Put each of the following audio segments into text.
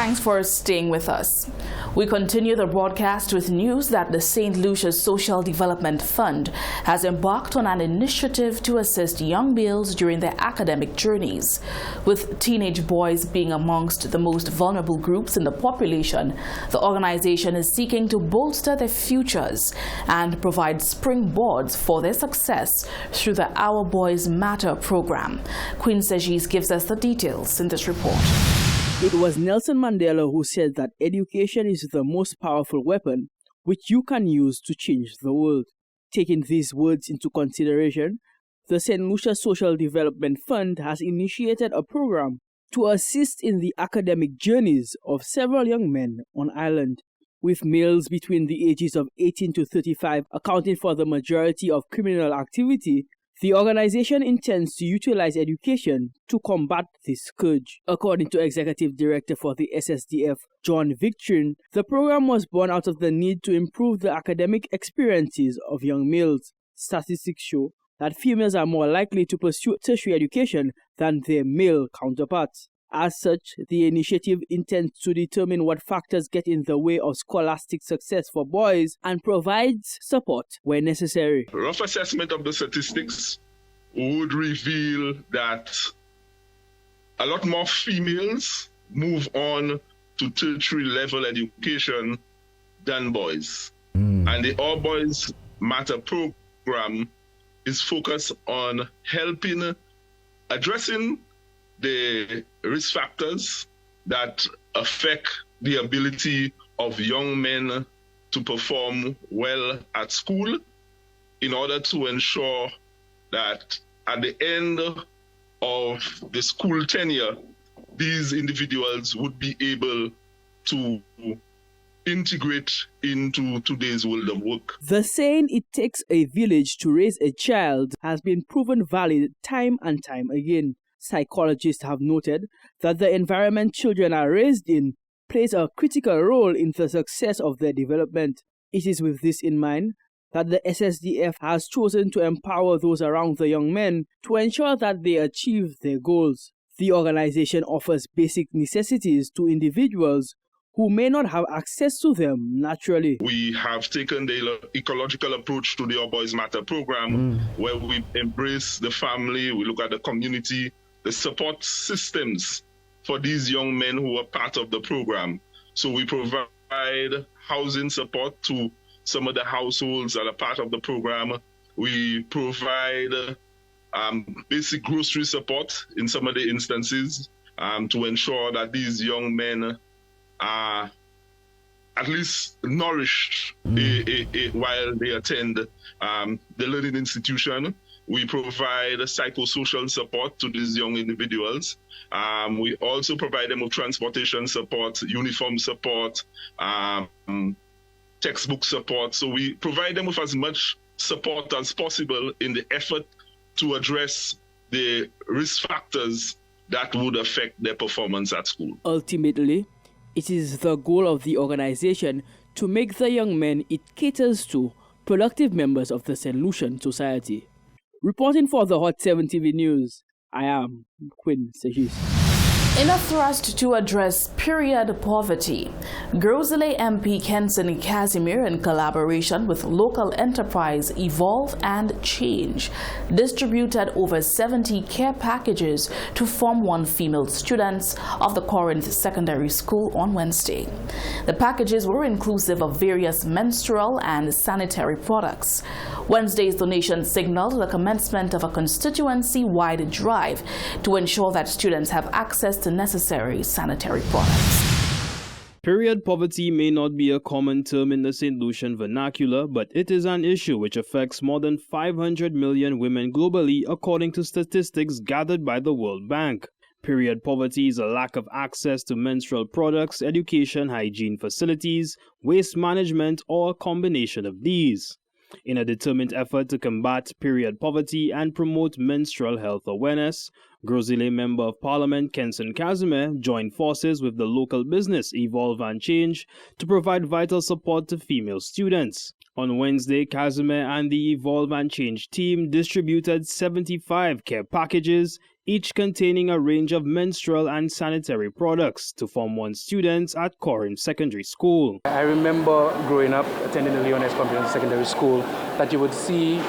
Thanks for staying with us. We continue the broadcast with news that the St. Lucia's Social Development Fund has embarked on an initiative to assist young males during their academic journeys. With teenage boys being amongst the most vulnerable groups in the population, the organization is seeking to bolster their futures and provide springboards for their success through the Our Boys Matter program. Queen Sajis gives us the details in this report. It was Nelson Mandela who said that education is the most powerful weapon which you can use to change the world. Taking these words into consideration, the St. Lucia Social Development Fund has initiated a program to assist in the academic journeys of several young men on island. With males between the ages of 18 to 35 accounting for the majority of criminal activity, the organization intends to utilize education to combat this scourge. According to Executive Director for the SSDF, John Victorin, the program was born out of the need to improve the academic experiences of young males. Statistics show that females are more likely to pursue tertiary education than their male counterparts. As such, the initiative intends to determine what factors get in the way of scholastic success for boys and provides support where necessary. A rough assessment of the statistics would reveal that a lot more females move on to tertiary level education than boys. And the All Boys Matter program is focused on helping addressing the risk factors that affect the ability of young men to perform well at school in order to ensure that at the end of the school tenure, these individuals would be able to integrate into today's world of work. The saying, "It takes a village to raise a child," has been proven valid time and time again. Psychologists have noted that the environment children are raised in plays a critical role in the success of their development. It is with this in mind that the SSDF has chosen to empower those around the young men to ensure that they achieve their goals. The organization offers basic necessities to individuals who may not have access to them naturally. We have taken the ecological approach to the All Boys Matter program, where we embrace the family, we look at the community, the support systems for these young men who are part of the program. So we provide housing support to some of the households that are part of the program. We provide basic grocery support in some of the instances to ensure that these young men are at least nourished while they attend the learning institution. We provide psychosocial support to these young individuals. We also provide them with transportation support, uniform support, textbook support. So we provide them with as much support as possible in the effort to address the risk factors that would affect their performance at school. Ultimately, it is the goal of the organization to make the young men it caters to productive members of the St. Lucian society. Reporting for the Hot 7 TV News, I am Queen Sajis. In a thrust to address period poverty, Grosile MP Kenson Casimir, in collaboration with local enterprise Evolve and Change, distributed over 70 care packages to Form 1 female students of the Corinth Secondary School on Wednesday. The packages were inclusive of various menstrual and sanitary products. Wednesday's donation signaled the commencement of a constituency-wide drive to ensure that students have access to necessary sanitary products. Period poverty may not be a common term in the St. Lucian vernacular, but it is an issue which affects more than 500 million women globally, according to statistics gathered by the World Bank. Period poverty is a lack of access to menstrual products, education, hygiene facilities, waste management, or a combination of these. In a determined effort to combat period poverty and promote menstrual health awareness, Grosile Member of Parliament Kenson Casimir joined forces with the local business Evolve and Change to provide vital support to female students. On Wednesday, Casimir and the Evolve and Change team distributed 75 care packages, each containing a range of menstrual and sanitary products to Form 1 students at Corinth Secondary School. I remember growing up, attending the Leoness Comprehensive Secondary School, that you would see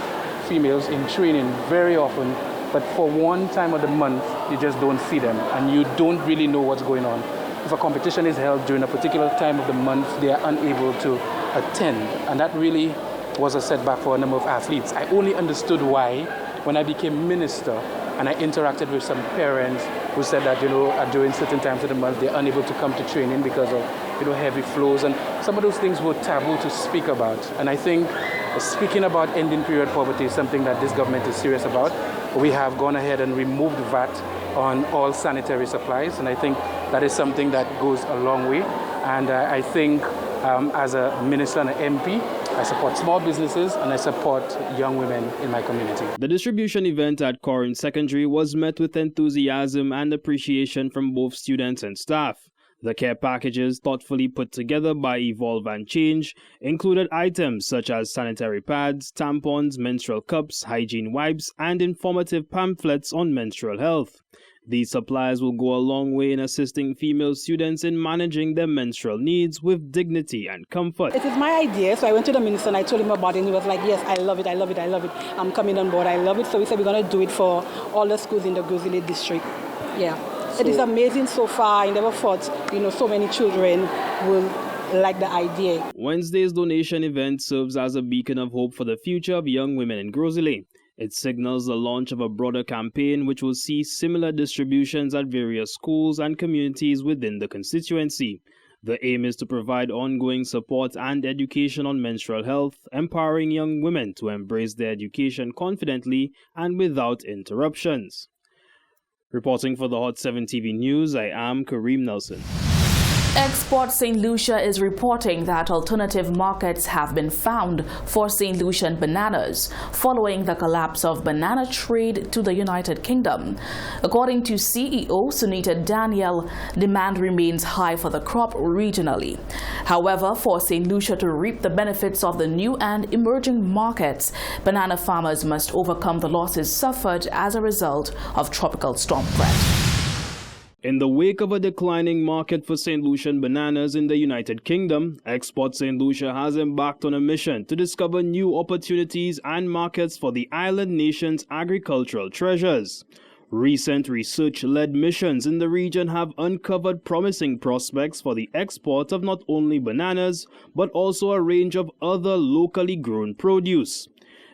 females in training very often, but for one time of the month, you just don't see them, and you don't really know what's going on. If a competition is held during a particular time of the month, they are unable to attend, and that really was a setback for a number of athletes. I only understood why when I became minister and I interacted with some parents who said that, during certain times of the month, they're unable to come to training because of, heavy flows, and some of those things were taboo to speak about. And I think speaking about ending period poverty is something that this government is serious about. We have gone ahead and removed VAT on all sanitary supplies, and I think that is something that goes a long way. And I think as a minister and an MP, I support small businesses and I support young women in my community. The distribution event at Corinth Secondary was met with enthusiasm and appreciation from both students and staff. The care packages, thoughtfully put together by Evolve and Change, included items such as sanitary pads, tampons, menstrual cups, hygiene wipes, and informative pamphlets on menstrual health. These supplies will go a long way in assisting female students in managing their menstrual needs with dignity and comfort. It is my idea, so I went to the minister and I told him about it, and he was like, yes, I love it, I love it, I love it. I'm coming on board, I love it. So we said we're going to do it for all the schools in the Grizzly district. Yeah. It is amazing so far. I never thought, so many children will like the idea. Wednesday's donation event serves as a beacon of hope for the future of young women in Grizzly. It signals the launch of a broader campaign which will see similar distributions at various schools and communities within the constituency. The aim is to provide ongoing support and education on menstrual health, empowering young women to embrace their education confidently and without interruptions. Reporting for the Hot 7 TV News, I am Kareem Nelson. Export St. Lucia is reporting that alternative markets have been found for St. Lucian bananas following the collapse of banana trade to the United Kingdom. According to CEO Sunita Daniel, demand remains high for the crop regionally. However, for St. Lucia to reap the benefits of the new and emerging markets, banana farmers must overcome the losses suffered as a result of Tropical Storm Fred. In the wake of a declining market for St. Lucian bananas in the United Kingdom, Export St. Lucia has embarked on a mission to discover new opportunities and markets for the island nation's agricultural treasures. Recent research-led missions in the region have uncovered promising prospects for the export of not only bananas, but also a range of other locally grown produce.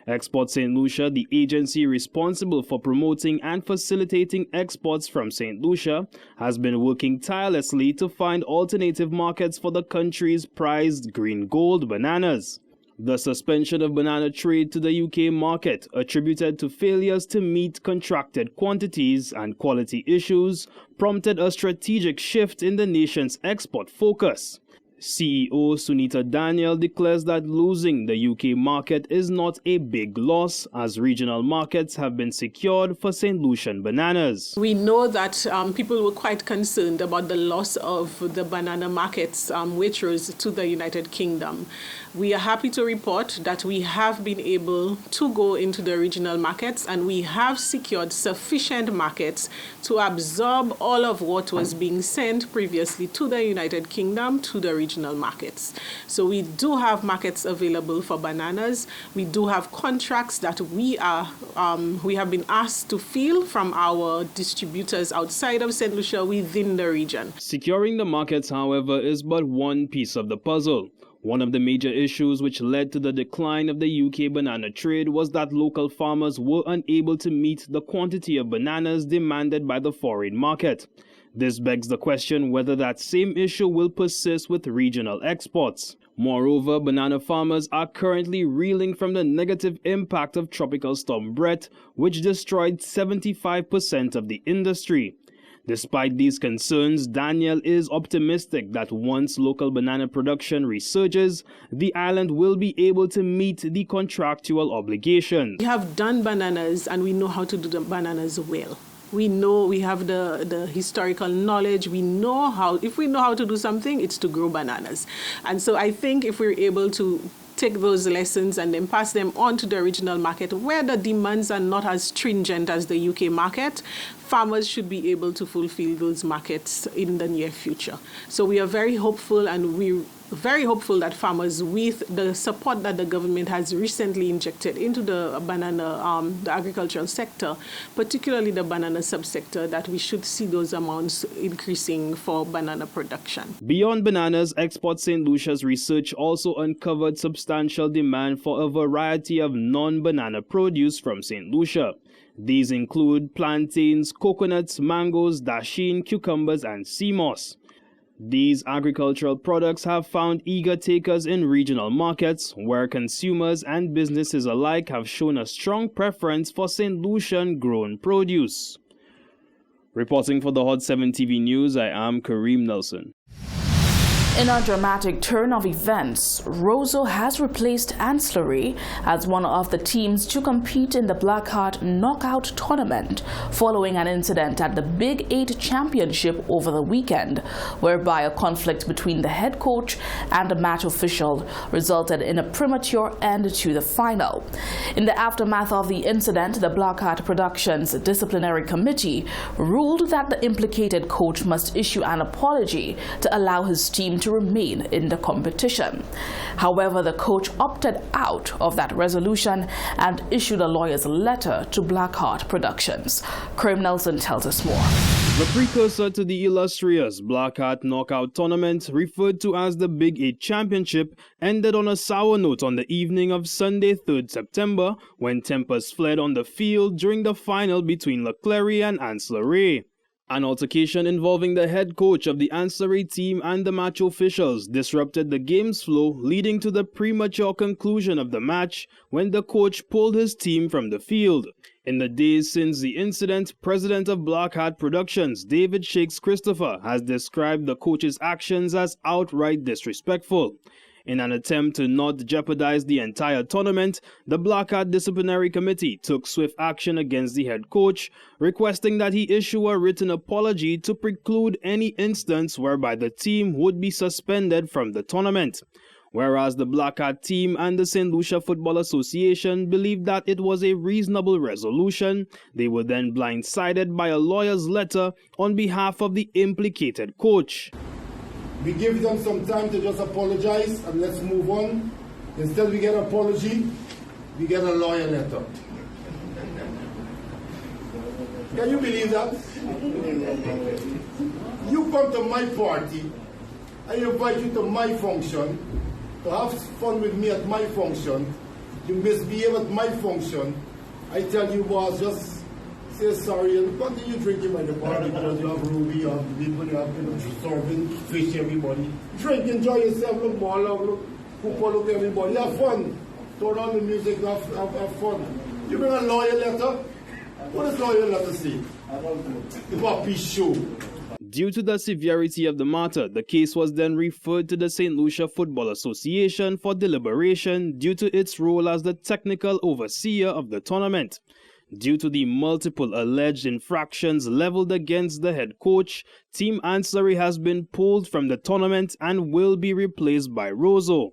Export St. Lucia, the agency responsible for promoting and facilitating exports from St. Lucia, has been working tirelessly to find alternative markets for the country's prized green gold bananas. The suspension of banana trade to the UK market, attributed to failures to meet contracted quantities and quality issues, prompted a strategic shift in the nation's export focus. CEO Sunita Daniel declares that losing the UK market is not a big loss, as regional markets have been secured for St. Lucian bananas. We know that people were quite concerned about the loss of the banana markets, waitrose to the United Kingdom. We are happy to report that we have been able to go into the regional markets, and we have secured sufficient markets to absorb all of what was being sent previously to the United Kingdom to the regional markets. So we do have markets available for bananas. We do have contracts that we have been asked to fill from our distributors outside of St. Lucia within the region. Securing the markets, however, is but one piece of the puzzle. One of the major issues which led to the decline of the UK banana trade was that local farmers were unable to meet the quantity of bananas demanded by the foreign market. This begs the question whether that same issue will persist with regional exports. Moreover, banana farmers are currently reeling from the negative impact of Tropical Storm Brett, which destroyed 75% of the industry. Despite these concerns, Daniel is optimistic that once local banana production resurges, the island will be able to meet the contractual obligations. We have done bananas, and we know how to do the bananas well. We know, we have the historical knowledge. We know if we know how to do something, it's to grow bananas. And so I think if we're able to take those lessons and then pass them on to the regional market where the demands are not as stringent as the UK market. Farmers should be able to fulfill those markets in the near future. So we are very hopeful, and we're very hopeful that farmers, with the support that the government has recently injected into the banana, the agricultural sector, particularly the banana subsector, that we should see those amounts increasing for banana production. Beyond bananas, Export St. Lucia's research also uncovered substantial demand for a variety of non-banana produce from St. Lucia. These include plantains, coconuts, mangoes, dasheen, cucumbers, and sea moss. These agricultural products have found eager takers in regional markets, where consumers and businesses alike have shown a strong preference for St. Lucian-grown produce. Reporting for the Hot 7 TV News, I am Kareem Nelson. In a dramatic turn of events, Roseau has replaced Ancillary as one of the teams to compete in the Blackheart Knockout Tournament following an incident at the Big 8 Championship over the weekend, whereby a conflict between the head coach and a match official resulted in a premature end to the final. In the aftermath of the incident, the Blackheart Productions Disciplinary Committee ruled that the implicated coach must issue an apology to allow his team to remain in the competition. However, the coach opted out of that resolution and issued a lawyer's letter to Blackheart Productions. Kareem Nelson tells us more. The precursor to the illustrious Blackheart Knockout Tournament, referred to as the Big 8 Championship, ended on a sour note on the evening of Sunday, 3rd September, when tempers fled on the field during the final between Leclerc and Ancillary. An altercation involving the head coach of the Ancillary team and the match officials disrupted the game's flow, leading to the premature conclusion of the match when the coach pulled his team from the field. In the days since the incident, President of Blackheart Productions, David Shakes Christopher, has described the coach's actions as outright disrespectful. In an attempt to not jeopardize the entire tournament, the Blackheart Disciplinary Committee took swift action against the head coach, requesting that he issue a written apology to preclude any instance whereby the team would be suspended from the tournament. Whereas the Blackheart team and the St. Lucia Football Association believed that it was a reasonable resolution, they were then blindsided by a lawyer's letter on behalf of the implicated coach. We give them some time to just apologize and let's move on. Instead we get an apology, we get a lawyer letter. Can you believe that? You come to my party, I invite you to my function, to have fun with me at my function. You misbehave at my function. I tell you, boss, just say sorry and continue drinking by the bar because you have Ruby, you have people, you have serving fish, everybody. Drink, enjoy yourself, look ball, look football, look everybody. Have fun. Turn on the music, have fun. You bring a lawyer letter? What does lawyer letter say? It's a peace show. Due to the severity of the matter, the case was then referred to the St. Lucia Football Association for deliberation due to its role as the technical overseer of the tournament. Due to the multiple alleged infractions leveled against the head coach, Team Ancillary has been pulled from the tournament and will be replaced by Roseau.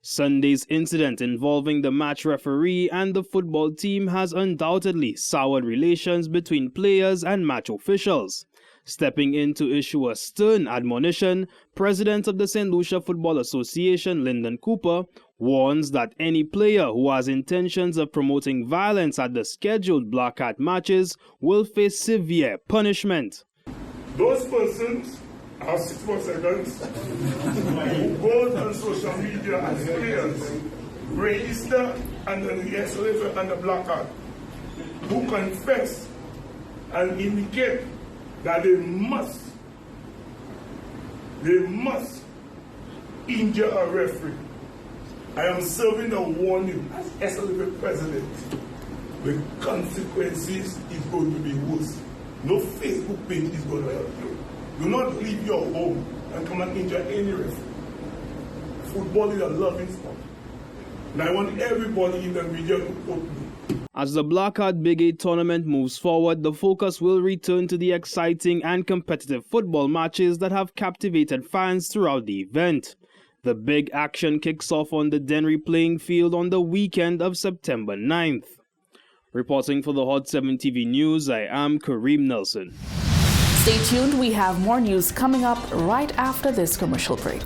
Sunday's incident involving the match referee and the football team has undoubtedly soured relations between players and match officials. Stepping in to issue a stern admonition, President of the St. Lucia Football Association, Lyndon Cooper, warns that any player who has intentions of promoting violence at the scheduled Blackheart matches will face severe punishment. Those persons have 6 more seconds who go on social media as players, register under the SLF and the Blackheart, who confess and indicate that they must injure a referee. I am serving a warning as SLF president. The consequences is going to be worse. No Facebook page is going to help you. Do not leave your home and come and injure any referee. Football is a loving sport. And I want everybody in the region to vote me. As the Blackheart Big 8 tournament moves forward, the focus will return to the exciting and competitive football matches that have captivated fans throughout the event. The big action kicks off on the Dennery playing field on the weekend of September 9th. Reporting for the Hot 7 TV News, I am Kareem Nelson. Stay tuned, we have more news coming up right after this commercial break.